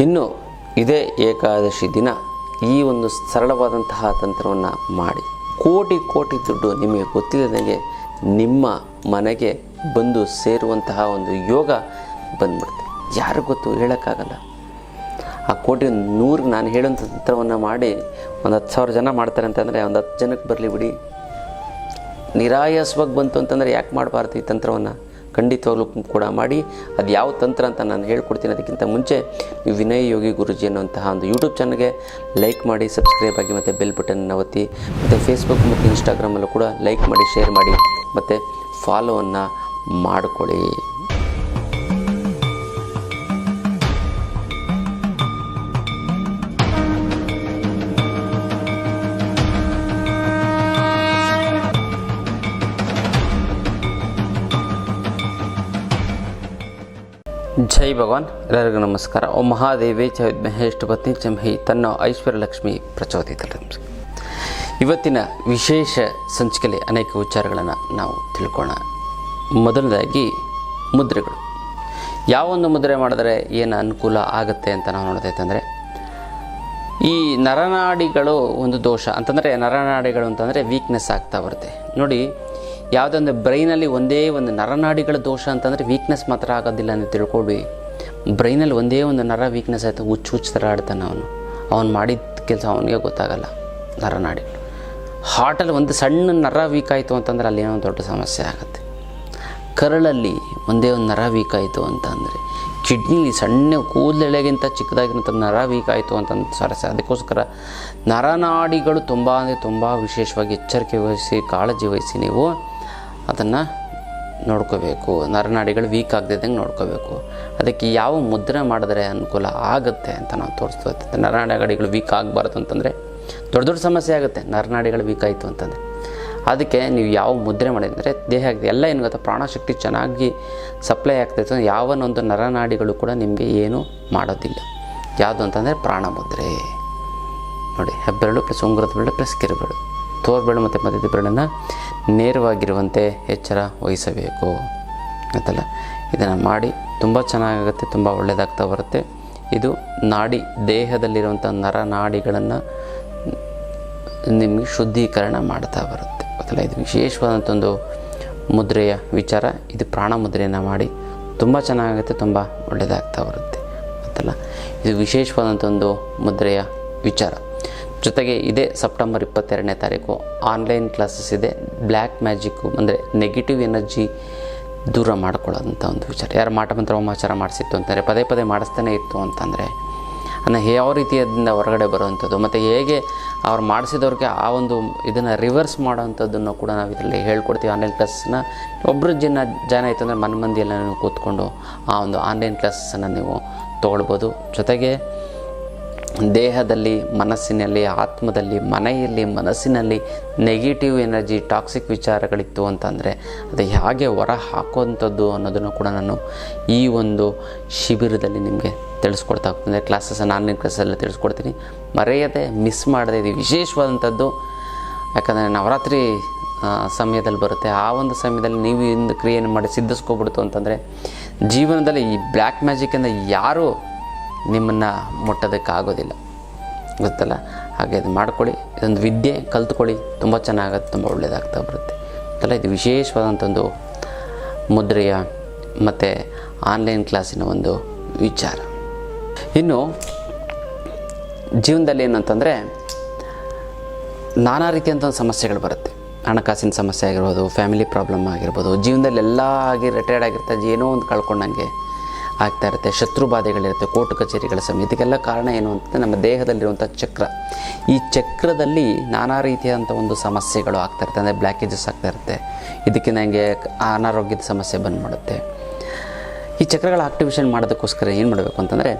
ಇನ್ನು ಇದೇ ಏಕಾದಶಿ ದಿನ ಈ ಒಂದು ಸರಳವಾದಂತಹ ತಂತ್ರವನ್ನು ಮಾಡಿ ಕೋಟಿ ಕೋಟಿ ದುಡ್ಡು ನಿಮಗೆ ಗೊತ್ತಿಲ್ಲದಂಗೆ ನಿಮ್ಮ ಮನೆಗೆ ಬಂದು ಸೇರುವಂತಹ ಒಂದು ಯೋಗ ಬಂದ್ಬಿಡುತ್ತೆ. ಯಾರು ಗೊತ್ತು, ಹೇಳೋಕ್ಕಾಗಲ್ಲ. ಆ ಕೋಟಿ 100 ನಾನು ಹೇಳುವಂಥ ತಂತ್ರವನ್ನು ಮಾಡಿ ಒಂದು 10,000 ಜನ ಮಾಡ್ತಾರೆ ಅಂತಂದರೆ ಒಂದು 10 ಜನಕ್ಕೆ ಬರಲಿ ಬಿಡಿ. ನಿರಾಯಾಸವಾಗಿ ಬಂತು ಅಂತಂದರೆ ಯಾಕೆ ಮಾಡಬಾರ್ದು ಈ ತಂತ್ರವನ್ನು? ಖಂಡಿತವಾಗ್ಲೂ ಕೂಡ ಮಾಡಿ. ಅದು ಯಾವ ತಂತ್ರ ಅಂತ ನಾನು ಹೇಳ್ಕೊಡ್ತೀನಿ. ಅದಕ್ಕಿಂತ ಮುಂಚೆ ನೀವು ವಿನಯ್ ಯೋಗಿ ಗುರುಜಿ ಅನ್ನುವಂತಹ ಒಂದು ಯೂಟ್ಯೂಬ್ ಚಾನಲ್ಗೆ ಲೈಕ್ ಮಾಡಿ, ಸಬ್ಸ್ಕ್ರೈಬ್ ಆಗಿ, ಮತ್ತು ಬೆಲ್ ಬಟನ್ನ ಒತ್ತಿ, ಮತ್ತು ಫೇಸ್ಬುಕ್ ಮತ್ತು ಇನ್ಸ್ಟಾಗ್ರಾಮಲ್ಲೂ ಕೂಡ ಲೈಕ್ ಮಾಡಿ, ಶೇರ್ ಮಾಡಿ, ಮತ್ತು ಫಾಲೋವನ್ನು ಮಾಡಿಕೊಳ್ಳಿ. ಜೈ ಭಗವಾನ್. ಎಲ್ಲರಿಗೂ ನಮಸ್ಕಾರ. ಓಂ ಮಹಾದೇವಿ ಚ ವಿದ್ಮಹೇ ಪತ್ನಿ ಚಮಹಿ ತನ್ನ ಐಶ್ವರ್ಯ ಲಕ್ಷ್ಮಿ ಪ್ರಚೋದಿತಳೆ. ಇವತ್ತಿನ ವಿಶೇಷ ಸಂಚಿಕೆಯಲ್ಲಿ ಅನೇಕ ವಿಚಾರಗಳನ್ನು ನಾವು ತಿಳ್ಕೋಣ. ಮೊದಲನೇದಾಗಿ ಮುದ್ರೆಗಳು. ಯಾವೊಂದು ಮುದ್ರೆ ಮಾಡಿದ್ರೆ ಏನು ಅನುಕೂಲ ಆಗುತ್ತೆ ಅಂತ ನಾವು ನೋಡೋದೈತಂದರೆ, ಈ ನರನಾಡಿಗಳು ಒಂದು ದೋಷ ಅಂತಂದರೆ, ನರನಾಡಿಗಳು ಅಂತಂದರೆ ವೀಕ್ನೆಸ್ ಆಗ್ತಾ ಬರುತ್ತೆ ನೋಡಿ. ಯಾವುದೊಂದು ಬ್ರೈನಲ್ಲಿ ಒಂದೇ ಒಂದು ನರನಾಡಿಗಳ ದೋಷ ಅಂತಂದರೆ ವೀಕ್ನೆಸ್ ಮಾತ್ರ ಆಗೋದಿಲ್ಲ ಅಂತ ತಿಳ್ಕೊಳ್ವಿ. ಬ್ರೈನಲ್ಲಿ ಒಂದೇ ಒಂದು ನರ ವೀಕ್ನೆಸ್ ಆಯಿತು, ಹುಚ್ಚು ಥರ ಆಡ್ತಾನೆ ಅವನು ಮಾಡಿದ ಕೆಲಸ ಅವನಿಗೆ ಗೊತ್ತಾಗಲ್ಲ. ನರನಾಡಿ ಹಾರ್ಟಲ್ಲಿ ಒಂದು ಸಣ್ಣ ನರ ವೀಕ್ ಆಯಿತು ಅಂತಂದರೆ ಅಲ್ಲಿ ಏನೋ ದೊಡ್ಡ ಸಮಸ್ಯೆ ಆಗುತ್ತೆ. ಕರಳಲ್ಲಿ ಒಂದೇ ಒಂದು ನರ ವೀಕ್ ಆಯಿತು ಅಂತಂದರೆ, ಕಿಡ್ನಿಲಿ ಸಣ್ಣ ಕೂದಲೆಳೆಗಿಂತ ಚಿಕ್ಕದಾಗಿರೋಂಥ ನರ ವೀಕ್ ಆಯಿತು ಅಂತಂದು ಸಮಸ್ಯೆ. ಅದಕ್ಕೋಸ್ಕರ ನರನಾಡಿಗಳು ತುಂಬ ಅಂದರೆ ತುಂಬ ವಿಶೇಷವಾಗಿ ಎಚ್ಚರಿಕೆ ವಹಿಸಿ, ಕಾಳಜಿ ವಹಿಸಿ ನೀವು ಅದನ್ನು ನೋಡ್ಕೋಬೇಕು. ನರನಾಡಿಗಳು ವೀಕ್ ಆಗದಿದ್ದಂಗೆ ನೋಡ್ಕೋಬೇಕು. ಅದಕ್ಕೆ ಯಾವ ಮುದ್ರೆ ಮಾಡಿದ್ರೆ ಅನುಕೂಲ ಆಗುತ್ತೆ ಅಂತ ನಾವು ತೋರಿಸ್ತಾ ಇರ್ತೀವಿ. ನರನಾಡಿಗಳು ವೀಕ್ ಆಗಬಾರ್ದು ಅಂತಂದರೆ ದೊಡ್ಡ ದೊಡ್ಡ ಸಮಸ್ಯೆ ಆಗುತ್ತೆ. ನರನಾಡಿಗಳು ವೀಕ್ ಆಯಿತು ಅಂತಂದರೆ ಅದಕ್ಕೆ ನೀವು ಯಾವ ಮುದ್ರೆ ಮಾಡಿದರೆ ದೇಹ ಎಲ್ಲ ಏನು ಗೊತ್ತಾ, ಪ್ರಾಣಶಕ್ತಿ ಚೆನ್ನಾಗಿ ಸಪ್ಲೈ ಆಗ್ತಾಯಿತ್ತು. ಯಾವನೊಂದು ನರನಾಡಿಗಳು ಕೂಡ ನಿಮಗೆ ಏನೂ ಮಾಡೋದಿಲ್ಲ. ಯಾವುದು ಅಂತಂದರೆ ಪ್ರಾಣ ಮುದ್ರೆ ನೋಡಿ. ಹೆಬ್ಬೆರಳು ಪ್ಲಸ್ ಉಂಗುರದ ಬೆರಳು ಪ್ಲಸ್ ಕಿರುಬೆರಳು, ತೋರ್ಬೆರಳು ಮತ್ತು ಮಧ್ಯದ ಬೆರಳನ್ನು ನೇರವಾಗಿರುವಂತೆ ಎಚ್ಚರ ವಹಿಸಬೇಕು ಅಂತಲ್ಲ. ಇದನ್ನು ಮಾಡಿ ತುಂಬ ಚೆನ್ನಾಗಾಗುತ್ತೆ, ತುಂಬ ಒಳ್ಳೆಯದಾಗ್ತಾ ಬರುತ್ತೆ. ಇದು ನಾಡಿ ದೇಹದಲ್ಲಿರುವಂಥ ನರನಾಡಿಗಳನ್ನು ನಿಮಗೆ ಶುದ್ಧೀಕರಣ ಮಾಡ್ತಾ ಬರುತ್ತೆ ಗೊತ್ತಲ್ಲ. ಇದು ವಿಶೇಷವಾದಂಥೊಂದು ಮುದ್ರೆಯ ವಿಚಾರ. ಇದು ಪ್ರಾಣ ಮುದ್ರೆಯನ್ನು ಮಾಡಿ ತುಂಬ ಚೆನ್ನಾಗುತ್ತೆ, ತುಂಬ ಒಳ್ಳೆಯದಾಗ್ತಾ ಬರುತ್ತೆ ಗೊತ್ತಲ್ಲ. ಇದು ವಿಶೇಷವಾದಂಥೊಂದು ಮುದ್ರೆಯ ವಿಚಾರ. ಜೊತೆಗೆ ಇದೇ ಸೆಪ್ಟೆಂಬರ್ 22ನೇ ತಾರೀಕು ಆನ್ಲೈನ್ ಕ್ಲಾಸಸ್ ಇದೆ. ಬ್ಲ್ಯಾಕ್ ಮ್ಯಾಜಿಕ್ಕು ಅಂದರೆ ನೆಗೆಟಿವ್ ಎನರ್ಜಿ ದೂರ ಮಾಡ್ಕೊಳ್ಳೋದಂಥ ಒಂದು ವಿಚಾರ. ಯಾರು ಮಾಟಮಂತ್ರ ಹೋಮಾಚಾರ ಮಾಡಿಸಿತ್ತು ಅಂತಂದರೆ, ಪದೇ ಪದೇ ಮಾಡಿಸ್ತಾನೆ ಇತ್ತು ಅಂತಂದರೆ ಯಾವ ರೀತಿಯಿಂದ ಹೊರಗಡೆ ಬರುವಂಥದ್ದು, ಮತ್ತು ಹೇಗೆ ಅವ್ರು ಮಾಡಿಸಿದವ್ರಿಗೆ ಆ ಒಂದು ಇದನ್ನು ರಿವರ್ಸ್ ಮಾಡೋವಂಥದ್ದನ್ನು ಕೂಡ ನಾವು ಇದರಲ್ಲಿ ಹೇಳ್ಕೊಡ್ತೀವಿ. ಆನ್ಲೈನ್ ಕ್ಲಾಸನ್ನ ಒಬ್ಬರು ಜಾಯ್ನ್ ಆಯಿತು ಅಂದರೆ ಮಂದಿಯೆಲ್ಲ ನೀವು ಕೂತ್ಕೊಂಡು ಆ ಒಂದು ಆನ್ಲೈನ್ ಕ್ಲಾಸನ್ನು ನೀವು ತೊಗೊಳ್ಬೋದು. ಜೊತೆಗೆ ದೇಹದಲ್ಲಿ, ಮನಸ್ಸಿನಲ್ಲಿ, ಆತ್ಮದಲ್ಲಿ, ಮನೆಯಲ್ಲಿ, ಮನಸ್ಸಿನಲ್ಲಿ ನೆಗೆಟಿವ್ ಎನರ್ಜಿ, ಟಾಕ್ಸಿಕ್ ವಿಚಾರಗಳಿತ್ತು ಅಂತಂದರೆ ಅದು ಹೇಗೆ ಹೊರ ಹಾಕುವಂಥದ್ದು ಅನ್ನೋದನ್ನು ಕೂಡ ನಾನು ಈ ಒಂದು ಶಿಬಿರದಲ್ಲಿ ನಿಮಗೆ ತಿಳಿಸ್ಕೊಡ್ತಾ ಹೋಗ್ತೀನಿ. ಕ್ಲಾಸಸ್ಸನ್ನು ಆನ್ಲೈನ್ ಕ್ಲಾಸಲ್ಲಿ ತಿಳಿಸ್ಕೊಡ್ತೀನಿ. ಮರೆಯದೆ ಮಿಸ್ ಮಾಡದೆ. ಇದು ವಿಶೇಷವಾದಂಥದ್ದು. ಯಾಕಂದರೆ ನವರಾತ್ರಿ ಸಮಯದಲ್ಲಿ ಬರುತ್ತೆ. ಆ ಒಂದು ಸಮಯದಲ್ಲಿ ನೀವು ಇಂದು ಕ್ರಿಯೆಯನ್ನು ಮಾಡಿ ಸಿದ್ಧಿಸ್ಕೊಬಿಡ್ತು ಅಂತಂದರೆ ಜೀವನದಲ್ಲಿ ಈ ಬ್ಲ್ಯಾಕ್ ಮ್ಯಾಜಿಕ್ಕಿಂದ ಯಾರೂ ನಿಮ್ಮನ್ನು ಮುಟ್ಟೋದಕ್ಕಾಗೋದಿಲ್ಲ ಗೊತ್ತಲ್ಲ. ಹಾಗೆ ಇದು ಮಾಡ್ಕೊಳ್ಳಿ. ಇದೊಂದು ವಿದ್ಯೆ ಕಲ್ತ್ಕೊಳ್ಳಿ, ತುಂಬ ಚೆನ್ನಾಗುತ್ತೆ, ತುಂಬ ಒಳ್ಳೆಯದಾಗ್ತಾ ಬರುತ್ತೆ ಗೊತ್ತಲ್ಲ. ಇದು ವಿಶೇಷವಾದಂಥೊಂದು ಮುದ್ರೆಯ ಮತ್ತು ಆನ್ಲೈನ್ ಕ್ಲಾಸಿನ ಒಂದು ವಿಚಾರ. ಇನ್ನು ಜೀವನದಲ್ಲಿ ಏನಂತಂದರೆ ನಾನಾ ರೀತಿಯಂಥ ಸಮಸ್ಯೆಗಳು ಬರುತ್ತೆ. ಹಣಕಾಸಿನ ಸಮಸ್ಯೆ ಆಗಿರ್ಬೋದು, ಫ್ಯಾಮಿಲಿ ಪ್ರಾಬ್ಲಮ್ ಆಗಿರ್ಬೋದು, ಜೀವನದಲ್ಲಿ ಎಲ್ಲ ಆಗಿ ರಿಟೈರ್ಡ್ ಆಗಿರ್ತಾರೆ, ಏನೋ ಒಂದು ಕಳ್ಕೊಂಡಂಗೆ ಆಗ್ತಾ ಇರುತ್ತೆ. ಶತ್ರು ಬಾಧೆಗಳಿರುತ್ತೆ, ಕೋರ್ಟ್ ಕಚೇರಿಗಳ ಸಮಯ. ಇದಕ್ಕೆಲ್ಲ ಕಾರಣ ಏನು ಅಂತ ನಮ್ಮ ದೇಹದಲ್ಲಿರುವಂಥ ಚಕ್ರ. ಈ ಚಕ್ರದಲ್ಲಿ ನಾನಾ ರೀತಿಯಾದಂಥ ಒಂದು ಸಮಸ್ಯೆಗಳು ಆಗ್ತಾ ಇರುತ್ತೆ. ಅಂದರೆ ಬ್ಲ್ಯಾಕೇಜಸ್ ಆಗ್ತಾ ಇರುತ್ತೆ. ಇದಕ್ಕೆ ನನಗೆ ಅನಾರೋಗ್ಯದ ಸಮಸ್ಯೆ ಬಂದುಬಿಡುತ್ತೆ. ಈ ಚಕ್ರಗಳ ಆಕ್ಟಿವೇಶನ್ ಮಾಡೋದಕ್ಕೋಸ್ಕರ ಏನು ಮಾಡಬೇಕು ಅಂತಂದರೆ,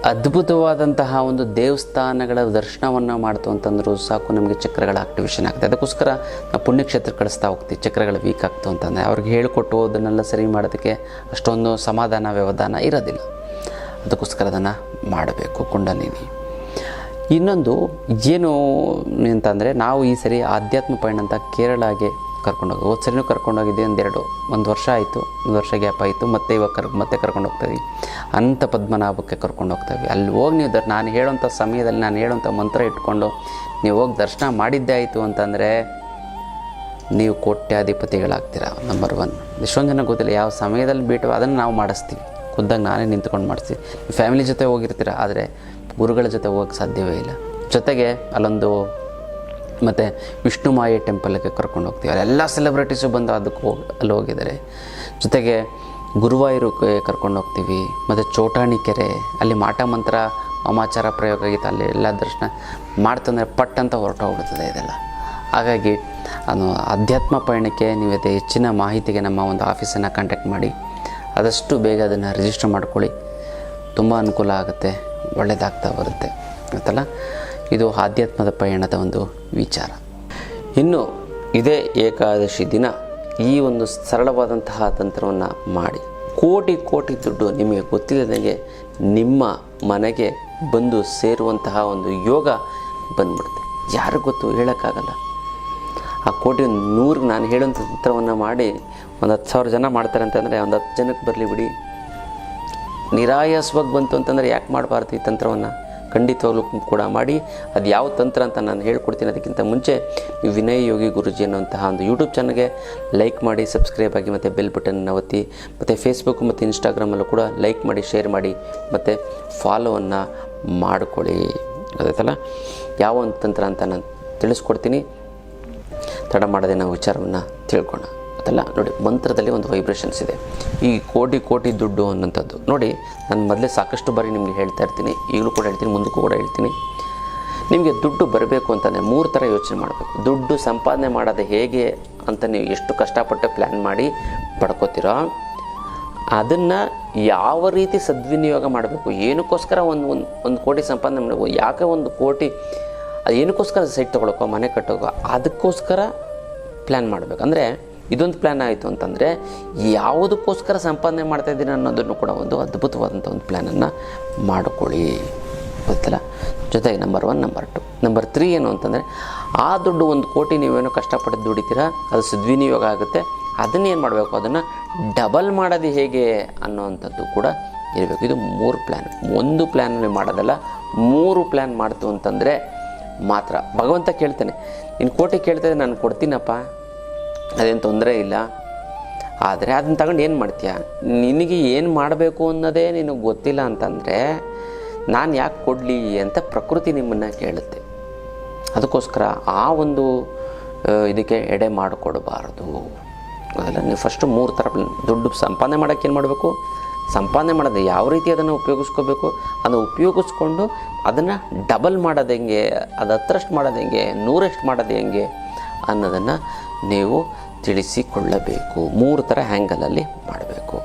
ಅದ್ಭುತವಾದಂತಹ ಒಂದು ದೇವಸ್ಥಾನಗಳ ದರ್ಶನವನ್ನು ಮಾಡ್ತು ಅಂತಂದರೂ ಸಾಕು, ನಮಗೆ ಚಕ್ರಗಳ ಆಕ್ಟಿವೇಶನ್ ಆಗುತ್ತೆ. ಅದಕ್ಕೋಸ್ಕರ ನಾವು ಪುಣ್ಯಕ್ಷೇತ್ರ ಕಳಿಸ್ತಾ ಹೋಗ್ತೀವಿ. ಚಕ್ರಗಳು ವೀಕ್ ಆಗ್ತು ಅಂತಂದರೆ ಅವ್ರಿಗೆ ಹೇಳಿಕೊಟ್ಟು ಅದನ್ನೆಲ್ಲ ಸರಿ ಮಾಡೋದಕ್ಕೆ ಅಷ್ಟೊಂದು ಸಮಾಧಾನ ವ್ಯವಧಾನ ಇರೋದಿಲ್ಲ. ಅದಕ್ಕೋಸ್ಕರ ಅದನ್ನು ಮಾಡಬೇಕು. ಕುಂಡಲಿನಿ ಇನ್ನೊಂದು ಏನು ಅಂತಂದರೆ, ನಾವು ಈ ಸರಿ ಆಧ್ಯಾತ್ಮ ಪಯಣ ಅಂತ ಕೇರಳಗೆ ಕರ್ಕೊಂಡೋಗಿ ಹೋದ ಸರಿನೂ ಕರ್ಕೊಂಡೋಗಿದ್ದೆ ಒಂದು ವರ್ಷ ಆಯಿತು, ಒಂದು ವರ್ಷ ಗ್ಯಾಪ್ ಆಯಿತು, ಮತ್ತೆ ಇವಾಗ ಮತ್ತೆ ಕರ್ಕೊಂಡು ಹೋಗ್ತಾಯಿದ್ವಿ. ಅನಂತ ಪದ್ಮನಾಭಕ್ಕೆ ಕರ್ಕೊಂಡು ಹೋಗ್ತಾಯಿದ್ವಿ. ಅಲ್ಲಿ ಹೋಗಿ ನೀವು ನಾನು ಹೇಳೋಂಥ ಸಮಯದಲ್ಲಿ ನಾನು ಹೇಳೋಂಥ ಮಂತ್ರ ಇಟ್ಕೊಂಡು ನೀವು ಹೋಗಿ ದರ್ಶನ ಮಾಡಿದ್ದೇ ಆಯಿತು ಅಂತಂದರೆ ನೀವು ಕೋಟ್ಯಾಧಿಪತಿಗಳಾಗ್ತೀರ. ನಂಬರ್ 1. ಎಷ್ಟೊಂದು ಜನ ಗೊತ್ತಿಲ್ಲ ಯಾವ ಸಮಯದಲ್ಲಿ ಬಿಟ್ಟು ಅದನ್ನು ನಾವು ಮಾಡಿಸ್ತೀವಿ. ಖುದ್ದಾಗಿ ನಾನೇ ನಿಂತ್ಕೊಂಡು ಮಾಡಿಸ್ತೀವಿ. ಫ್ಯಾಮಿಲಿ ಜೊತೆ ಹೋಗಿರ್ತೀರ, ಆದರೆ ಗುರುಗಳ ಜೊತೆ ಹೋಗೋಕ್ಕೆ ಸಾಧ್ಯವೇ ಇಲ್ಲ. ಜೊತೆಗೆ ಅಲ್ಲೊಂದು ಮತ್ತು ವಿಷ್ಣು ಮಾಯೆ ಟೆಂಪಲ್ಗೆ ಕರ್ಕೊಂಡು ಹೋಗ್ತೀವಿ. ಅಲ್ಲೆಲ್ಲ ಸೆಲೆಬ್ರಿಟೀಸು ಬಂದು ಅದಕ್ಕೆ ಅಲ್ಲಿ ಹೋಗಿದ್ದಾರೆ. ಜೊತೆಗೆ ಗುರುವಾಯೂರಿಗೆ ಕರ್ಕೊಂಡು ಹೋಗ್ತೀವಿ. ಮತ್ತು ಚೋಟಾಣಿ ಕೆರೆ, ಅಲ್ಲಿ ಮಾಟ ಮಂತ್ರ ವಾಮಾಚಾರ ಪ್ರಯೋಗ ಆಗಿತ್ತು. ಅಲ್ಲಿ ಎಲ್ಲ ದರ್ಶನ ಮಾಡ್ತಂದರೆ ಪಟ್ ಅಂತ ಹೊರಟೋಗ್ಬಿಡ್ತದೆ ಇದೆಲ್ಲ. ಹಾಗಾಗಿ ಅಧ್ಯಾತ್ಮ ಪಯಣಕ್ಕೆ ನೀವು ಹೆಚ್ಚಿನ ಮಾಹಿತಿಗೆ ನಮ್ಮ ಒಂದು ಆಫೀಸನ್ನು ಕಾಂಟ್ಯಾಕ್ಟ್ ಮಾಡಿ ಆದಷ್ಟು ಬೇಗ ಅದನ್ನು ರಿಜಿಸ್ಟರ್ ಮಾಡ್ಕೊಳ್ಳಿ. ತುಂಬ ಅನುಕೂಲ ಆಗುತ್ತೆ, ಒಳ್ಳೆಯದಾಗ್ತಾ ಬರುತ್ತೆ ಗೊತ್ತಲ್ಲ. ಇದು ಆಧ್ಯಾತ್ಮದ ಪಯಣದ ಒಂದು ವಿಚಾರ. ಇನ್ನು ಇದೇ ಏಕಾದಶಿ ದಿನ ಈ ಒಂದು ಸರಳವಾದಂತಹ ತಂತ್ರವನ್ನು ಮಾಡಿ ಕೋಟಿ ದುಡ್ಡು ನಿಮಗೆ ಗೊತ್ತಿಲ್ಲದಂಗೆ ನಿಮ್ಮ ಮನೆಗೆ ಬಂದು ಸೇರುವಂತಹ ಒಂದು ಯೋಗ ಬಂದ್ಬಿಡುತ್ತೆ. ಯಾರಿಗೂ ಗೊತ್ತು, ಹೇಳೋಕ್ಕಾಗಲ್ಲ. ಆ ಕೋಟಿ 100 ನಾನು ಹೇಳೋಂಥ ತಂತ್ರವನ್ನು ಮಾಡಿ ಒಂದು 10,000 ಜನ ಮಾಡ್ತಾರೆ ಅಂತಂದರೆ ಒಂದು 10 ಜನಕ್ಕೆ ಬರಲಿ ಬಿಡಿ. ನಿರಾಯಾಸವಾಗಿ ಬಂತು ಅಂತಂದರೆ ಯಾಕೆ ಮಾಡಬಾರ್ದು ಈ ತಂತ್ರವನ್ನು? ಖಂಡಿತವಾಗ್ಲೂ ಕೂಡ ಮಾಡಿ. ಅದು ಯಾವ ತಂತ್ರ ಅಂತ ನಾನು ಹೇಳ್ಕೊಡ್ತೀನಿ. ಅದಕ್ಕಿಂತ ಮುಂಚೆ ನೀವು ವಿನಯ್ ಯೋಗಿ ಗುರುಜಿ ಅನ್ನೋಂತಹ ಒಂದು ಯೂಟ್ಯೂಬ್ ಚಾನಲ್ಗೆ ಲೈಕ್ ಮಾಡಿ, ಸಬ್ಸ್ಕ್ರೈಬ್ ಆಗಿ, ಮತ್ತು ಬೆಲ್ ಬಟನ್ನ ಒತ್ತಿ, ಮತ್ತು ಫೇಸ್ಬುಕ್ ಮತ್ತು ಇನ್ಸ್ಟಾಗ್ರಾಮಲ್ಲೂ ಕೂಡ ಲೈಕ್ ಮಾಡಿ, ಶೇರ್ ಮಾಡಿ, ಮತ್ತು ಫಾಲೋವನ್ನು ಮಾಡಿಕೊಳ್ಳಿ. ಗೊತ್ತಾಯ್ತಲ್ಲ ಯಾವ ಒಂದು ತಂತ್ರ ಅಂತ ನಾನು ತಿಳಿಸ್ಕೊಡ್ತೀನಿ. ತಡ ಮಾಡದೆ ನಾವು ವಿಚಾರವನ್ನು ತಿಳ್ಕೊಳ್ಳೋಣ ಗೊತ್ತಲ್ಲ. ನೋಡಿ, ಮಂತ್ರದಲ್ಲಿ ಒಂದು ವೈಬ್ರೇಷನ್ಸ್ ಇದೆ. ಈ ಕೋಟಿ ದುಡ್ಡು ಅನ್ನೋಂಥದ್ದು ನೋಡಿ, ನಾನು ಮೊದಲೇ ಸಾಕಷ್ಟು ಬಾರಿ ನಿಮಗೆ ಹೇಳ್ತಾ ಇರ್ತೀನಿ, ಈಗಲೂ ಕೂಡ ಹೇಳ್ತೀನಿ, ಮುಂದಕ್ಕೂ ಕೂಡ ಹೇಳ್ತೀನಿ. ನಿಮಗೆ ದುಡ್ಡು ಬರಬೇಕು ಅಂತಂದರೆ 3 ಥರ ಯೋಚನೆ ಮಾಡಬೇಕು. ದುಡ್ಡು ಸಂಪಾದನೆ ಮಾಡೋದು ಹೇಗೆ ಅಂತ ನೀವು ಎಷ್ಟು ಕಷ್ಟಪಟ್ಟು ಪ್ಲ್ಯಾನ್ ಮಾಡಿ ಪಡ್ಕೋತೀರೋ ಅದನ್ನು ಯಾವ ರೀತಿ ಸದ್ವಿನಿಯೋಗ ಮಾಡಬೇಕು. ಏನಕ್ಕೋಸ್ಕರ ಒಂದು ಕೋಟಿ ಸಂಪಾದನೆ ಮಾಡಬೇಕು, ಯಾಕೆ 1 ಕೋಟಿ ಅದು ಏನಕ್ಕೋಸ್ಕರ ಸೈಟ್ ತೊಗೊಳಕೋ, ಮನೆ ಕಟ್ಟೋಕೋ, ಅದಕ್ಕೋಸ್ಕರ ಪ್ಲ್ಯಾನ್ ಮಾಡಬೇಕು. ಅಂದರೆ ಇದೊಂದು ಪ್ಲ್ಯಾನ್ ಆಯಿತು ಅಂತಂದರೆ ಯಾವುದಕ್ಕೋಸ್ಕರ ಸಂಪಾದನೆ ಮಾಡ್ತಾಯಿದ್ದೀನಿ ಅನ್ನೋದನ್ನು ಕೂಡ ಒಂದು ಅದ್ಭುತವಾದಂಥ ಒಂದು ಪ್ಲ್ಯಾನನ್ನು ಮಾಡಿಕೊಳ್ಳಿ ಗೊತ್ತಲ್ಲ. ಜೊತೆಗೆ ನಂಬರ್ 1, ನಂಬರ್ 2, ನಂಬರ್ 3 ಏನು ಅಂತಂದರೆ ಆ ದುಡ್ಡು 1 ಕೋಟಿ ನೀವೇನೋ ಕಷ್ಟಪಟ್ಟು ದುಡಿತೀರ, ಅದು ಸದ್ವಿನಿಯೋಗ ಆಗುತ್ತೆ. ಅದನ್ನೇನು ಮಾಡಬೇಕು, ಅದನ್ನು ಡಬಲ್ ಮಾಡೋದು ಹೇಗೆ ಅನ್ನೋವಂಥದ್ದು ಕೂಡ ಇರಬೇಕು. ಇದು 3 ಪ್ಲ್ಯಾನ್. 1 ಪ್ಲ್ಯಾನಲ್ಲಿ ಮಾಡೋದಲ್ಲ, 3 ಪ್ಲ್ಯಾನ್ ಮಾಡ್ತು ಅಂತಂದರೆ ಮಾತ್ರ. ಭಗವಂತ ಕೇಳ್ತಾನೆ, ನೀನು ಕೋಟಿ ಕೇಳ್ತಾನೆ, ನಾನು ಕೊಡ್ತೀನಪ್ಪ, ಅದೇನು ತೊಂದರೆ ಇಲ್ಲ. ಆದರೆ ಅದನ್ನ ತಗೊಂಡು ಏನು ಮಾಡ್ತೀಯ? ನಿನಗೆ ಏನು ಮಾಡಬೇಕು ಅನ್ನೋದೇ ನಿನಗೆ ಗೊತ್ತಿಲ್ಲ ಅಂತಂದರೆ ನಾನು ಯಾಕೆ ಕೊಡಲಿ ಅಂತ ಪ್ರಕೃತಿ ನಿಮ್ಮನ್ನು ಕೇಳುತ್ತೆ. ಅದಕ್ಕೋಸ್ಕರ ಆ ಒಂದು ಇದಕ್ಕೆ ಎಡೆ ಮಾಡಿಕೊಡಬಾರ್ದು. ಅದೆಲ್ಲ ನೀವು ಫಸ್ಟು 3 ಥರ ದುಡ್ಡು ಸಂಪಾದನೆ ಮಾಡೋಕ್ಕೆ ಏನು ಮಾಡಬೇಕು, ಸಂಪಾದನೆ ಮಾಡೋದು ಯಾವ ರೀತಿ ಅದನ್ನು ಉಪಯೋಗಿಸ್ಕೋಬೇಕು, ಅದನ್ನು ಉಪಯೋಗಿಸ್ಕೊಂಡು ಅದನ್ನು ಡಬಲ್ ಮಾಡೋದು ಹೆಂಗೆ, ಅದು 10ರಷ್ಟು ಮಾಡೋದು ಹೆಂಗೆ, 100ರಷ್ಟು ಮಾಡೋದು ಹೆಂಗೆ ಅನ್ನೋದನ್ನು ನೀವು ತಿಳಿಸಿಕೊಳ್ಳಬೇಕು. 3 ಥರ ಹ್ಯಾಂಗಲಲ್ಲಿ ಮಾಡಬೇಕು.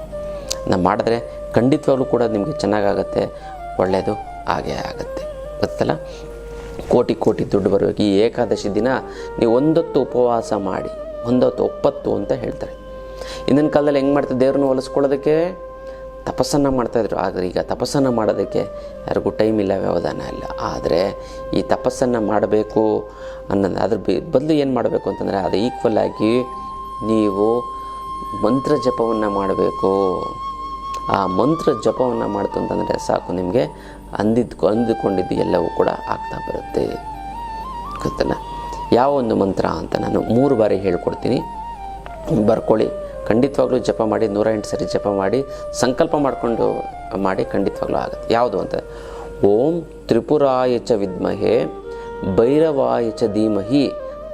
ನಾವು ಮಾಡಿದ್ರೆ ಖಂಡಿತವಾಗ್ಲೂ ಕೂಡ ನಿಮಗೆ ಚೆನ್ನಾಗಾಗತ್ತೆ, ಒಳ್ಳೆಯದು ಹಾಗೇ ಆಗುತ್ತೆ ಗೊತ್ತಲ್ಲ. ಕೋಟಿ ದುಡ್ಡು ಬರಬೇಕು. ಈ ಏಕಾದಶಿ ದಿನ ನೀವು 1 ಹೊತ್ತು ಉಪವಾಸ ಮಾಡಿ, 1 ಹೊತ್ತು ಒಪ್ಪತ್ತು ಅಂತ ಹೇಳ್ತಾರೆ. ಇಂದಿನ ಕಾಲದಲ್ಲಿ ಹೆಂಗೆ ಮಾಡ್ತಾರೆ, ದೇವ್ರನ್ನ ಒಲಿಸ್ಕೊಳ್ಳೋದಕ್ಕೆ ತಪಸ್ಸನ್ನು ಮಾಡ್ತಾಯಿದ್ರು. ಆದರೆ ಈಗ ತಪಸ್ಸನ್ನು ಮಾಡೋದಕ್ಕೆ ಯಾರಿಗೂ ಟೈಮ್ ಇಲ್ಲ, ವ್ಯವಧಾನ ಇಲ್ಲ. ಆದರೆ ಈ ತಪಸ್ಸನ್ನು ಮಾಡಬೇಕು ಅನ್ನೋದು ಅದ್ರ ಬದಲು ಏನು ಮಾಡಬೇಕು ಅಂತಂದರೆ ಅದು ಈಕ್ವಲ್ ಆಗಿ ನೀವು ಮಂತ್ರ ಜಪವನ್ನು ಮಾಡಬೇಕು. ಆ ಮಂತ್ರ ಜಪವನ್ನು ಮಾಡ್ತು ಅಂತಂದರೆ ಸಾಕು, ನಿಮಗೆ ಅಂದುಕೊಂಡಿದ್ದು ಎಲ್ಲವೂ ಕೂಡ ಆಗ್ತಾ ಬರುತ್ತೆ ಗೊತ್ತಲ್ಲ. ಯಾವ ಒಂದು ಮಂತ್ರ ಅಂತ ನಾನು 3 ಬಾರಿ ಹೇಳ್ಕೊಡ್ತೀನಿ, ಬರ್ಕೊಳ್ಳಿ. ಖಂಡಿತವಾಗ್ಲೂ ಜಪ ಮಾಡಿ, 108 ಸರಿ ಜಪ ಮಾಡಿ, ಸಂಕಲ್ಪ ಮಾಡಿಕೊಂಡು ಮಾಡಿ, ಖಂಡಿತವಾಗ್ಲೂ ಆಗುತ್ತೆ. ಯಾವುದು ಅಂತ, ಓಂ ತ್ರಿಪುರಾಯ ಚ ವಿದ್ಮಹೇ ಭೈರವಾಯ ಚ ಧೀಮಹಿ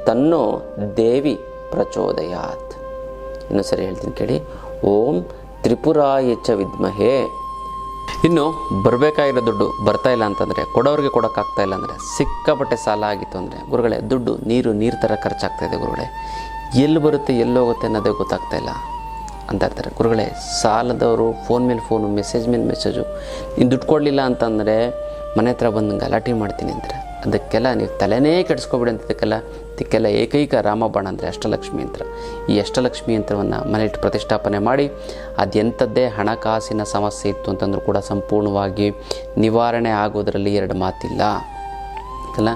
ತನ್ನೋ ದೇವಿ ಪ್ರಚೋದಯಾತ್. ಇನ್ನೂ ಸರಿ ಹೇಳ್ತೀನಿ ಕೇಳಿ, ಓಂ ತ್ರಿಪುರಾಯ ಚ ವಿದ್ಮಹೇ. ಇನ್ನು ಬರಬೇಕಾಗಿರೋ ದುಡ್ಡು ಬರ್ತಾ ಇಲ್ಲ ಅಂತಂದರೆ, ಕೊಡೋರಿಗೆ ಕೊಡೋಕ್ಕಾಗ್ತಾ ಇಲ್ಲ ಅಂದರೆ, ಸಿಕ್ಕಾಪಟ್ಟೆ ಸಾಲ ಆಗಿತ್ತು ಅಂದರೆ, ಗುರುಗಳೇ ದುಡ್ಡು ನೀರು ಥರ ಖರ್ಚಾಗ್ತಾಯಿದೆ ಗುರುಗಳೇ, ಎಲ್ಲಿ ಬರುತ್ತೆ ಎಲ್ಲೋಗುತ್ತೆ ಅನ್ನೋದೇ ಗೊತ್ತಾಗ್ತಾ ಇಲ್ಲ ಅಂತ ಇರ್ತಾರೆ. ಗುರುಗಳೇ ಸಾಲದವರು ಫೋನ್ ಮೇಲೆ ಫೋನು, ಮೆಸೇಜ್ ಮೇಲೆ ಮೆಸೇಜು, ನೀನು ದುಡ್ಡು ಕೊಡಲಿಲ್ಲ ಅಂತಂದರೆ ಮನೆ ಹತ್ರ ಬಂದು ಗಲಾಟೆ ಮಾಡ್ತೀನಿ ಅಂತಾರೆ. ಅದಕ್ಕೆಲ್ಲ ನೀವು ತಲೆನೇ ಕೆಡಿಸ್ಕೊಬಿಡಿ ಅಂತ. ಇದಕ್ಕೆಲ್ಲ ಏಕೈಕ ರಾಮಬಾಣ ಅಂದರೆ ಅಷ್ಟಲಕ್ಷ್ಮಿ ಯಂತ್ರ. ಈ ಅಷ್ಟಲಕ್ಷ್ಮಿ ಯಂತ್ರವನ್ನು ಮನೆಯಿಟ್ಟು ಪ್ರತಿಷ್ಠಾಪನೆ ಮಾಡಿ, ಅದೆಂಥದ್ದೇ ಹಣಕಾಸಿನ ಸಮಸ್ಯೆ ಇತ್ತು ಅಂತಂದ್ರೂ ಕೂಡ ಸಂಪೂರ್ಣವಾಗಿ ನಿವಾರಣೆ ಆಗೋದರಲ್ಲಿ 2 ಮಾತಿಲ್ಲ ಅಲ್ಲ.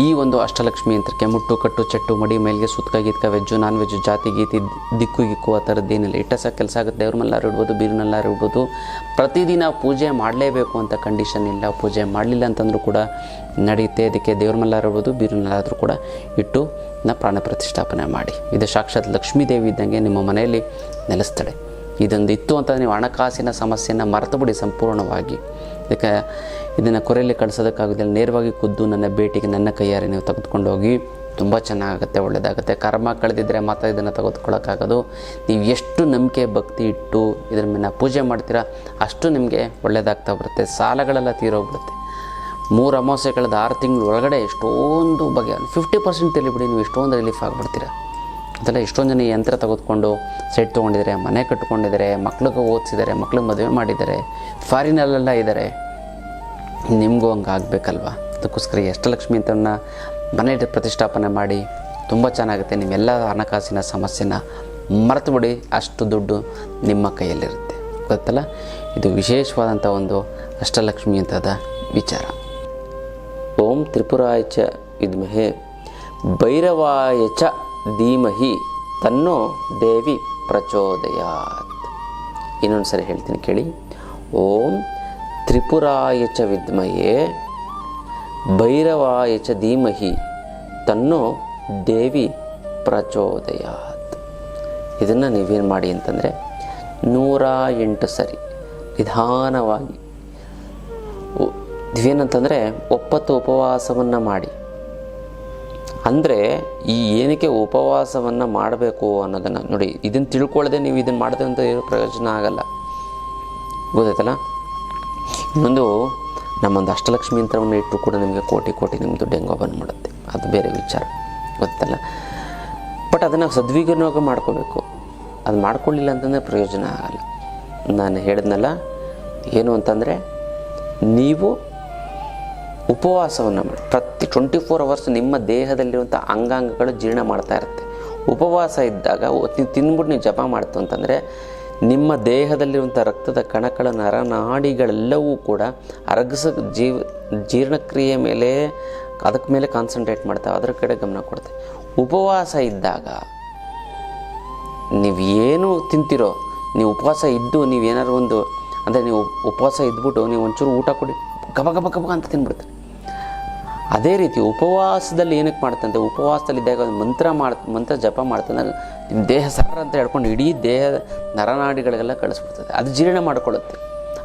ಈ ಒಂದು ಅಷ್ಟಲಕ್ಷ್ಮಿ ಯಂತ್ರಕ್ಕೆ ಮುಟ್ಟು ಕಟ್ಟು ಚಟ್ಟು ಮಡಿ ಮೇಲ್ಗೆ ಸುತ್ತ ಗೀತ್ಕ ವೆಜ್ಜು ನಾನ್ ವೆಜ್ಜು ಜಾತಿ ಗೀತಿ ದಿಕ್ಕು ಗಿಕ್ಕು ಆ ಥರದ್ದೇನಿಲ್ಲ. ಇಟ್ಟ ಸಹ ಕೆಲಸ ಆಗುತ್ತೆ. ದೇವ್ರ ಮಲ್ಲಾರು ಇಡ್ಬೋದು, ಬೀರಿನಲ್ಲಾರು ಇಡ್ಬೋದು. ಪ್ರತಿದಿನ ಪೂಜೆ ಮಾಡಲೇಬೇಕು ಅಂತ ಕಂಡೀಷನ್ ಇಲ್ಲ. ಪೂಜೆ ಮಾಡಲಿಲ್ಲ ಅಂತಂದ್ರೂ ಕೂಡ ನಡೆಯುತ್ತೆ. ಅದಕ್ಕೆ ದೇವ್ರ ಮಲ್ಲಾರು ಇಡ್ಬೋದು, ಬೀರಿನಲ್ಲಾದರೂ ಕೂಡ ಇಟ್ಟು ಪ್ರಾಣ ಪ್ರತಿಷ್ಠಾಪನೆ ಮಾಡಿ. ಇದು ಸಾಕ್ಷಾತ್ ಲಕ್ಷ್ಮೀ ದೇವಿ ಇದ್ದಂಗೆ ನಿಮ್ಮ ಮನೆಯಲ್ಲಿ ನೆಲೆಸ್ತಾಳೆ. ಇದೊಂದು ಇತ್ತು ಅಂತ ನೀವು ಹಣಕಾಸಿನ ಸಮಸ್ಯೆಯನ್ನು ಮರೆತು ಬಿಡಿ ಸಂಪೂರ್ಣವಾಗಿ. ಅದಕ್ಕೆ ಇದನ್ನು ಕೊರೆಯಲ್ಲಿ ಕಳಿಸೋದಕ್ಕಾಗೋದಿಲ್ಲ. ನೇರವಾಗಿ ಖುದ್ದು ನನ್ನ ಭೇಟಿಗೆ ನನ್ನ ಕೈಯಾರೆ ನೀವು ತೆಗೆದುಕೊಂಡು ಹೋಗಿ. ತುಂಬ ಚೆನ್ನಾಗುತ್ತೆ, ಒಳ್ಳೆಯದಾಗುತ್ತೆ. ಕರ್ಮ ಕಳೆದಿದ್ದರೆ ಮಾತ್ರ ಇದನ್ನು ತೆಗೆದುಕೊಳ್ಳೋಕ್ಕಾಗೋದು. ನೀವು ಎಷ್ಟು ನಂಬಿಕೆ ಭಕ್ತಿ ಇಟ್ಟು ಇದರ ಮೇಲೆ ಪೂಜೆ ಮಾಡ್ತೀರಾ ಅಷ್ಟು ನಿಮಗೆ ಒಳ್ಳೆಯದಾಗ್ತಾ ಬರುತ್ತೆ. ಸಾಲಗಳೆಲ್ಲ ತೀರೋಗ್ಬಿಡುತ್ತೆ. 3 ಅಮಾವಾಸ್ಯೆ ಕಳೆದ 6 ತಿಂಗಳ ಒಳಗಡೆ ಎಷ್ಟೊಂದು ಬಗೆಯ 50% ತಿಳಿಬಿಡಿ, ನೀವು ಎಷ್ಟೊಂದು ರಿಲೀಫ್ ಆಗಿಬಿಡ್ತೀರ. ಅದೆಲ್ಲ ಎಷ್ಟೊಂದು ಜನ ಯಂತ್ರ ತೆಗೆದುಕೊಂಡು ಸೆಟ್ ತೊಗೊಂಡಿದ್ದಾರೆ, ಮನೆ ಕಟ್ಕೊಂಡಿದ್ದಾರೆ, ಮಕ್ಳಿಗೆ ಓದಿಸಿದ್ದಾರೆ, ಮಕ್ಳಿಗೆ ಮದುವೆ ಮಾಡಿದ್ದಾರೆ, ಫಾರಿನಲ್ಲೆಲ್ಲ ಇದ್ದಾರೆ. ನಿಮಗೂ ಹಂಗೆ ಆಗಬೇಕಲ್ವ? ಅದಕ್ಕೋಸ್ಕರ ಅಷ್ಟಲಕ್ಷ್ಮಿ ಅಂತನ್ನ ಮನೆಯಲ್ಲಿ ಪ್ರತಿಷ್ಠಾಪನೆ ಮಾಡಿ. ತುಂಬ ಚೆನ್ನಾಗುತ್ತೆ. ನಿಮ್ಮೆಲ್ಲ ಹಣಕಾಸಿನ ಸಮಸ್ಯೆನ ಮರೆತು ಬಿಡಿ. ಅಷ್ಟು ದುಡ್ಡು ನಿಮ್ಮ ಕೈಯಲ್ಲಿರುತ್ತೆ. ಗೊತ್ತಲ್ಲ? ಇದು ವಿಶೇಷವಾದಂಥ ಒಂದು ಅಷ್ಟಲಕ್ಷ್ಮಿ ಅಂತದ ವಿಚಾರ. ಓಂ ತ್ರಿಪುರಾಯ ಚ ವಿದ್ಮಹೇ ಭೈರವಾಯ ಚ ಧೀಮಹಿ ತನ್ನೋ ದೇವಿ ಪ್ರಚೋದಯಾತ್. ಇನ್ನೊಂದು ಸರಿ ಹೇಳ್ತೀನಿ ಕೇಳಿ. ಓಂ ತ್ರಿಪುರಾಯ ಚ ವಿದ್ಮಹೇ ಭೈರವಾಯ ಚ ಧೀಮಹಿ ತನ್ನೋ ದೇವಿ ಪ್ರಚೋದಯಾತ್. ಇದನ್ನು ನೀವೇನು ಮಾಡಿ ಅಂತಂದರೆ 108 ಸರಿ ನಿಧಾನವಾಗಿ ಇದೇನಂತಂದರೆ 9 ಉಪವಾಸವನ್ನು ಮಾಡಿ. ಅಂದರೆ ಈ ಏನಕ್ಕೆ ಉಪವಾಸವನ್ನು ಮಾಡಬೇಕು ಅನ್ನೋದನ್ನು ನೋಡಿ. ಇದನ್ನು ತಿಳ್ಕೊಳ್ಳದೆ ನೀವು ಇದನ್ನು ಮಾಡಿದೆ ಅಂತ ಏನೂ ಪ್ರಯೋಜನ ಆಗಲ್ಲ. ಗೊತ್ತಾಯ್ತಲ್ಲ? ಇನ್ನೊಂದು ನಮ್ಮೊಂದು ಅಷ್ಟಲಕ್ಷ್ಮಿ ಯಂತ್ರವನ್ನು ಇಟ್ಟರು ಕೂಡ ನಿಮಗೆ ಕೋಟಿ ನಿಮ್ಮ ದುಡ್ಡು ಹೆಂಗೋ ಬಂದುಬಿಡುತ್ತೆ. ಅದು ಬೇರೆ ವಿಚಾರ. ಗೊತ್ತಲ್ಲ? ಬಟ್ ಅದನ್ನು ಸದ್ವಿನಿಯೋಗ ಮಾಡ್ಕೋಬೇಕು. ಅದು ಮಾಡ್ಕೊಳ್ಳಿಲ್ಲ ಅಂತಂದರೆ ಪ್ರಯೋಜನ ಆಗಲ್ಲ. ನಾನು ಹೇಳಿದ್ನಲ್ಲ ಏನು ಅಂತಂದರೆ, ನೀವು ಉಪವಾಸವನ್ನು ಮಾಡಿ. ಪ್ರತಿ 24 ಅವರ್ಸ್ ನಿಮ್ಮ ದೇಹದಲ್ಲಿರುವಂಥ ಅಂಗಾಂಗಗಳು ಜೀರ್ಣ ಮಾಡ್ತಾ ಇರುತ್ತೆ. ಉಪವಾಸ ಇದ್ದಾಗ ನೀವು ತಿಂದ್ಬಿಟ್ಟು ನೀವು ಜಪ ಮಾಡ್ತು ಅಂತಂದರೆ ನಿಮ್ಮ ದೇಹದಲ್ಲಿರುವಂಥ ರಕ್ತದ ಕಣಗಳ ನರನಾಡಿಗಳೆಲ್ಲವೂ ಕೂಡ ಜೀರ್ಣಕ್ರಿಯೆ ಮೇಲೆ ಅದಕ್ಕೆ ಮೇಲೆ ಕಾನ್ಸಂಟ್ರೇಟ್ ಮಾಡ್ತಾವೆ, ಅದರ ಕಡೆ ಗಮನ ಕೊಡ್ತೇವೆ. ಉಪವಾಸ ಇದ್ದಾಗ ನೀವು ಏನು ತಿಂತೀರೋ, ನೀವು ಉಪವಾಸ ಇದ್ದು ನೀವೇನಾದ್ರು ಒಂದು ಅಂದರೆ ನೀವು ಉಪವಾಸ ಇದ್ಬಿಟ್ಟು ನೀವು ಒಂಚೂರು ಊಟ ಕೊಡಿ ಗಬ ಗಬ ಗಬ ಅಂತ ತಿನ್ಬಿಡ್ತೀರಿ. ಅದೇ ರೀತಿ ಉಪವಾಸದಲ್ಲಿ ಏನಕ್ಕೆ ಮಾಡ್ತಂತೆ, ಉಪವಾಸದಲ್ಲಿದ್ದಾಗ ಒಂದು ಮಂತ್ರ ಜಪ ಮಾಡ್ತಂದಾಗ ನಿಮ್ಮ ದೇಹ ಸರ ಅಂತ ಹೇಳ್ಕೊಂಡು ಇಡೀ ದೇಹದ ನರನಾಡಿಗಳಿಗೆಲ್ಲ ಕಳಿಸ್ಬಿಡ್ತದೆ. ಅದು ಜೀರ್ಣ ಮಾಡ್ಕೊಳ್ಳುತ್ತೆ.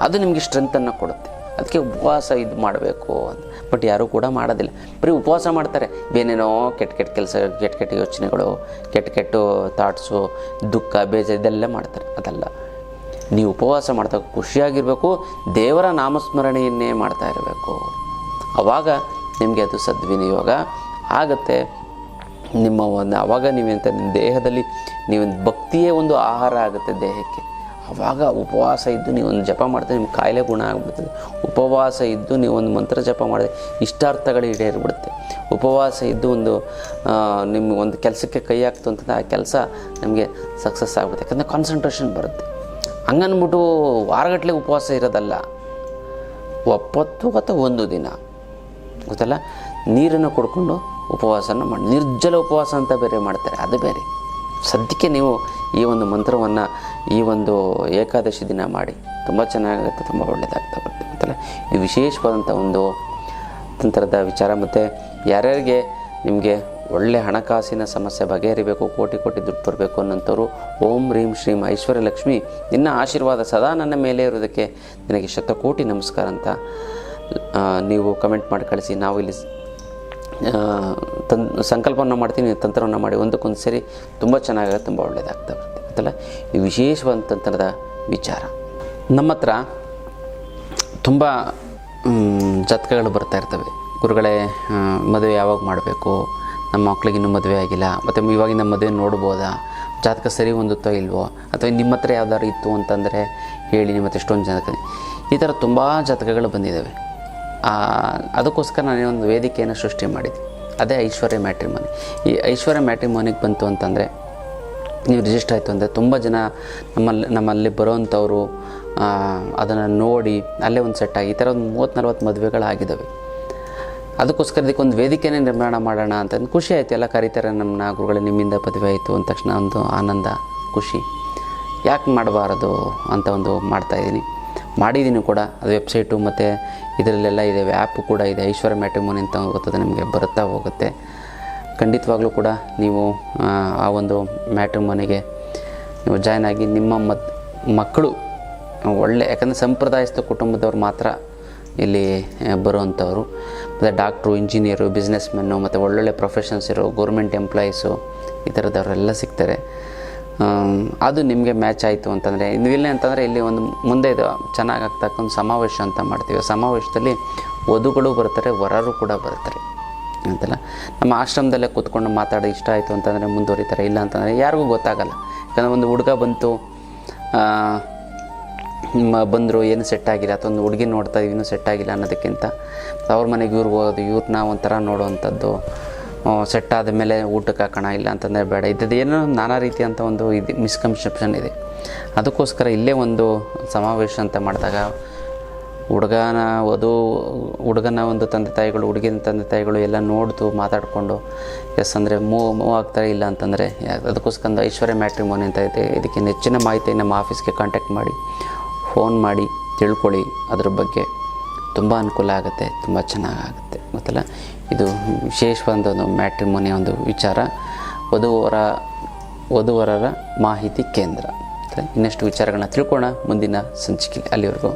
ಅದು ನಿಮಗೆ ಸ್ಟ್ರೆಂತನ್ನು ಕೊಡುತ್ತೆ. ಅದಕ್ಕೆ ಉಪವಾಸ ಇದು ಮಾಡಬೇಕು ಅಂತ. ಬಟ್ ಯಾರೂ ಕೂಡ ಮಾಡೋದಿಲ್ಲ. ಬರೀ ಉಪವಾಸ ಮಾಡ್ತಾರೆ. ಬೇನೇನೋ ಕೆಟ್ಟ ಕೆಲಸ, ಕೆಟ್ಟ ಯೋಚನೆಗಳು, ಕೆಟ್ಟ ಥಾಟ್ಸು, ದುಃಖ, ಬೇಜಾರು ಇದೆಲ್ಲ ಮಾಡ್ತಾರೆ. ಅದಲ್ಲ. ನೀವು ಉಪವಾಸ ಮಾಡ್ತಾ ಖುಷಿಯಾಗಿರಬೇಕು. ದೇವರ ನಾಮಸ್ಮರಣೆಯನ್ನೇ ಮಾಡ್ತಾ ಇರಬೇಕು. ಆವಾಗ ನಿಮಗೆ ಅದು ಸದ್ವಿನಿಯೋಗ ಆಗುತ್ತೆ. ನಿಮ್ಮ ಆವಾಗ ನೀವೆಂತ ನಿಮ್ಮ ದೇಹದಲ್ಲಿ ನೀವೊಂದು ಭಕ್ತಿಯೇ ಒಂದು ಆಹಾರ ಆಗುತ್ತೆ ದೇಹಕ್ಕೆ. ಆವಾಗ ಉಪವಾಸ ಇದ್ದು ನೀವೊಂದು ಜಪ ಮಾಡಿದ್ರೆ ನಿಮ್ಮ ಕಾಯಿಲೆ ಗುಣ ಆಗಿಬಿಡ್ತದೆ. ಉಪವಾಸ ಇದ್ದು ನೀವೊಂದು ಮಂತ್ರ ಜಪ ಮಾಡಿದ್ರೆ ಇಷ್ಟಾರ್ಥಗಳು ಈಡೇರಿಬಿಡುತ್ತೆ. ಉಪವಾಸ ಇದ್ದು ನಿಮಗೊಂದು ಕೆಲಸಕ್ಕೆ ಕೈ ಹಾಕ್ತು ಅಂತಂದರೆ ಆ ಕೆಲಸ ನಿಮಗೆ ಸಕ್ಸಸ್ ಆಗುತ್ತೆ. ಯಾಕಂದರೆ ಕಾನ್ಸಂಟ್ರೇಷನ್ ಬರುತ್ತೆ. ಹಂಗನ್ಬಿಟ್ಟು ವಾರಗಟ್ಟಲೆ ಉಪವಾಸ ಇರೋದಲ್ಲ. 9 ಅಥವಾ 1 ದಿನ ಗೊತ್ತಲ್ಲ, ನೀರನ್ನು ಕುಡ್ಕೊಂಡು ಉಪವಾಸನ ಮಾಡಿ. ನಿರ್ಜಲ ಉಪವಾಸ ಅಂತ ಬೇರೆ ಮಾಡ್ತಾರೆ, ಅದು ಬೇರೆ. ಸದ್ಯಕ್ಕೆ ನೀವು ಈ ಒಂದು ಮಂತ್ರವನ್ನು ಈ ಒಂದು ಏಕಾದಶಿ ದಿನ ಮಾಡಿ. ತುಂಬ ಚೆನ್ನಾಗುತ್ತೆ, ತುಂಬ ಒಳ್ಳೆಯದಾಗ್ತಾ ಬರುತ್ತೆ. ಗೊತ್ತಲ್ಲ? ಇದು ವಿಶೇಷವಾದಂಥ ಒಂದು ತಂತ್ರದ ವಿಚಾರ. ಮತ್ತು ಯಾರ್ಯಾರಿಗೆ ನಿಮಗೆ ಒಳ್ಳೆ ಹಣಕಾಸಿನ ಸಮಸ್ಯೆ ಬಗೆಹರಿಬೇಕು, ಕೋಟಿ ದುಡ್ಡು ಬರಬೇಕು ಅನ್ನೋಂಥವ್ರು ಓಂ ರೀಂ ಶ್ರೀಂ ಐಶ್ವರ್ಯ ಲಕ್ಷ್ಮಿ ನಿನ್ನ ಆಶೀರ್ವಾದ ಸದಾ ನನ್ನ ಮೇಲೆ ಇರೋದಕ್ಕೆ ನಿನಗೆ ಶತಕೋಟಿ ನಮಸ್ಕಾರ ಅಂತ ನೀವು ಕಮೆಂಟ್ ಮಾಡಿ ಕಳಿಸಿ. ನಾವು ಇಲ್ಲಿ ಸಂಕಲ್ಪವನ್ನು ಮಾಡ್ತೀನಿ, ತಂತ್ರವನ್ನು ಮಾಡಿ ಒಂದಕ್ಕೊಂದು ಸೇರಿ ತುಂಬ ಚೆನ್ನಾಗುತ್ತೆ, ತುಂಬ ಒಳ್ಳೆಯದಾಗ್ತಾ ಬರುತ್ತೆ. ಗೊತ್ತಲ್ಲ? ಇದು ವಿಶೇಷವಾದ ತಂತ್ರದ ವಿಚಾರ. ನಮ್ಮ ಹತ್ರ ತುಂಬ ಜಾತಕಗಳು ಬರ್ತಾ ಇರ್ತವೆ. ಗುರುಗಳೇ, ಮದುವೆ ಯಾವಾಗ ಮಾಡಬೇಕು, ನಮ್ಮ ಮಕ್ಳಿಗೆ ಇನ್ನೂ ಮದುವೆ ಆಗಿಲ್ಲ, ಮತ್ತು ಇವಾಗಿನ ಮದುವೆ ನೋಡ್ಬೋದಾ, ಜಾತಕ ಸರಿ ಹೊಂದುತ್ತೋ ಇಲ್ವೋ, ಅಥವಾ ನಿಮ್ಮ ಹತ್ರ ಯಾವ್ದಾದ್ರು ಇತ್ತು ಅಂತಂದರೆ ಹೇಳಿ, ನಿಮ್ಮ ಹತ್ರ ಎಷ್ಟೊಂದು ಜಾತಕ. ಈ ಥರ ತುಂಬ ಜಾತಕಗಳು ಬಂದಿದ್ದಾವೆ. ಅದಕ್ಕೋಸ್ಕರ ನಾನೇನೊಂದು ವೇದಿಕೆಯನ್ನು ಸೃಷ್ಟಿ ಮಾಡಿದ್ದೆ. ಅದೇ ಐಶ್ವರ್ಯ ಮ್ಯಾಟ್ರಿಮೋನಿ. ಈ ಐಶ್ವರ್ಯ ಮ್ಯಾಟ್ರಿಮೋನಿಗೆ ಬಂತು ಅಂತಂದರೆ ನೀವು ರಿಜಿಸ್ಟರ್ ಆಯಿತು ಅಂದರೆ ತುಂಬ ಜನ ನಮ್ಮಲ್ಲಿ ಬರೋವಂಥವ್ರು ಅದನ್ನು ನೋಡಿ ಅಲ್ಲೇ ಒಂದು ಸೆಟ್ ಆಗಿ ಈ ಥರ ಒಂದು 30-40 ಮದುವೆಗಳಾಗಿದ್ದಾವೆ. ಅದಕ್ಕೋಸ್ಕರ ಇದಕ್ಕೊಂದು ವೇದಿಕೆನೇ ನಿರ್ಮಾಣ ಮಾಡೋಣ ಅಂತ ಖುಷಿ ಆಯಿತು. ಎಲ್ಲ ಕರೀತಾರೆ ನಮ್ಮನ್ನ, ಗುರುಗಳೇ ನಿಮ್ಮಿಂದ ಮದುವೆ ಆಯಿತು ಅಂದ ತಕ್ಷಣ ಒಂದು ಆನಂದ, ಖುಷಿ. ಯಾಕೆ ಮಾಡಬಾರದು ಅಂತ ಒಂದು ಮಾಡ್ತಾಯಿದ್ದೀನಿ, ಮಾಡಿದ್ದೀನಿ ಕೂಡ. ಅದು ವೆಬ್ಸೈಟು ಮತ್ತು ಇದರಲ್ಲೆಲ್ಲ ಇದೆ, ಆ್ಯಪು ಕೂಡ ಇದೆ. ಐಶ್ವರ್ಯ ಮ್ಯಾಟ್ರಿಮೋನಿ ಅಂತ ಗೊತ್ತದೆ, ನಿಮಗೆ ಬರುತ್ತಾ ಹೋಗುತ್ತೆ. ಖಂಡಿತವಾಗ್ಲೂ ಕೂಡ ನೀವು ಆ ಒಂದು ಮ್ಯಾಟ್ರಿಮೋನಿಗೆ ನೀವು ಜಾಯ್ನ್ ಆಗಿ ನಿಮ್ಮ ಮಕ್ಕಳು ಒಳ್ಳೆ, ಯಾಕಂದರೆ ಸಂಪ್ರದಾಯಸ್ಥ ಕುಟುಂಬದವ್ರು ಮಾತ್ರ ಇಲ್ಲಿ ಬರುವಂಥವ್ರು. ಮತ್ತು ಡಾಕ್ಟ್ರು, ಇಂಜಿನಿಯರು, ಬಿಸ್ನೆಸ್ ಮೆನ್ನು ಮತ್ತು ಒಳ್ಳೊಳ್ಳೆ ಪ್ರೊಫೆಷನ್ಸ್ ಇರೋ ಗೌರ್ಮೆಂಟ್ ಎಂಪ್ಲಾಯೀಸು ಈ ಥರದವರೆಲ್ಲ ಸಿಗ್ತಾರೆ. ಅದು ನಿಮಗೆ ಮ್ಯಾಚ್ ಆಯಿತು ಅಂತಂದರೆ, ಇಲ್ಲ ಅಂತಂದರೆ ಇಲ್ಲಿ ಒಂದು ಮುಂದೆ ಇದು ಚೆನ್ನಾಗಿ ಆಗ್ತಕ್ಕಂಥ ಸಮಾವೇಶ ಅಂತ ಮಾಡ್ತೀವಿ. ಸಮಾವೇಶದಲ್ಲಿ ವಧುಗಳು ಬರ್ತಾರೆ, ವರರು ಕೂಡ ಬರ್ತಾರೆ ಅಂತಲ್ಲ. ನಮ್ಮ ಆಶ್ರಮದಲ್ಲೇ ಕೂತ್ಕೊಂಡು ಮಾತಾಡಿ ಇಷ್ಟ ಆಯಿತು ಅಂತಂದರೆ ಮುಂದುವರಿತಾರೆ, ಇಲ್ಲ ಅಂತಂದರೆ ಯಾರಿಗೂ ಗೊತ್ತಾಗಲ್ಲ. ಯಾಕಂದರೆ ಒಂದು ಹುಡುಗ ಬಂದರು ಏನು ಸೆಟ್ ಆಗಿಲ್ಲ, ಅಥವಾ ಒಂದು ಹುಡುಗಿ ನೋಡ್ತಾ ಇನ್ನೂ ಸೆಟ್ ಆಗಿಲ್ಲ ಅನ್ನೋದಕ್ಕಿಂತ ಅವ್ರ ಮನೆಗೆ ಇವ್ರಿಗೆ ಹೋಗೋದು, ಇವ್ರನ್ನ ಒಂಥರ ನೋಡುವಂಥದ್ದು, ಸೆಟ್ ಆದ ಮೇಲೆ ಊಟಕ್ಕೆ ಹಾಕೋಣ, ಇಲ್ಲ ಅಂತಂದರೆ ಬೇಡ, ಇದ್ದದ್ದು ಏನೋ ನಾನಾ ರೀತಿ ಅಂತ ಒಂದು ಇದು ಮಿಸ್ಕನ್ಸೆಪ್ಷನ್ ಇದೆ. ಅದಕ್ಕೋಸ್ಕರ ಇಲ್ಲೇ ಒಂದು ಸಮಾವೇಶ ಅಂತ ಮಾಡಿದಾಗ ಹುಡುಗನ ಒಂದು ತಂದೆ ತಾಯಿಗಳು, ಹುಡುಗಿನ ತಂದೆ ತಾಯಿಗಳು ಎಲ್ಲ ನೋಡ್ತು ಮಾತಾಡಿಕೊಂಡು ಎಸ್ ಅಂದರೆ ಮೂವ್ ಆಗ್ತಾರೆ, ಇಲ್ಲ ಅಂತಂದರೆ ಅದಕ್ಕೋಸ್ಕರ ಐಶ್ವರ್ಯ ಮ್ಯಾಟ್ರಿಮೋನಿ ಅಂತ ಇದೆ. ಇದಕ್ಕೆ ಹೆಚ್ಚಿನ ಮಾಹಿತಿ ನಮ್ಮ ಆಫೀಸ್ಗೆ ಕಾಂಟ್ಯಾಕ್ಟ್ ಮಾಡಿ, ಫೋನ್ ಮಾಡಿ ತಿಳ್ಕೊಳ್ಳಿ. ಅದ್ರ ಬಗ್ಗೆ ತುಂಬ ಅನುಕೂಲ ಆಗುತ್ತೆ, ತುಂಬ ಚೆನ್ನಾಗಾಗುತ್ತೆ. ಗೊತ್ತಲ್ಲ, ಇದು ವಿಶೇಷವಾದ ಒಂದು ಮ್ಯಾಟ್ರಿಮೋನಿ ಒಂದು ವಿಚಾರ, ವಧುವರರ ಮಾಹಿತಿ ಕೇಂದ್ರ. ಇನ್ನಷ್ಟು ವಿಚಾರಗಳನ್ನ ತಿಳ್ಕೊಳ್ಳೋಣ ಮುಂದಿನ ಸಂಚಿಕೆಯಲ್ಲಿ. ಅಲ್ಲಿವರೆಗೂ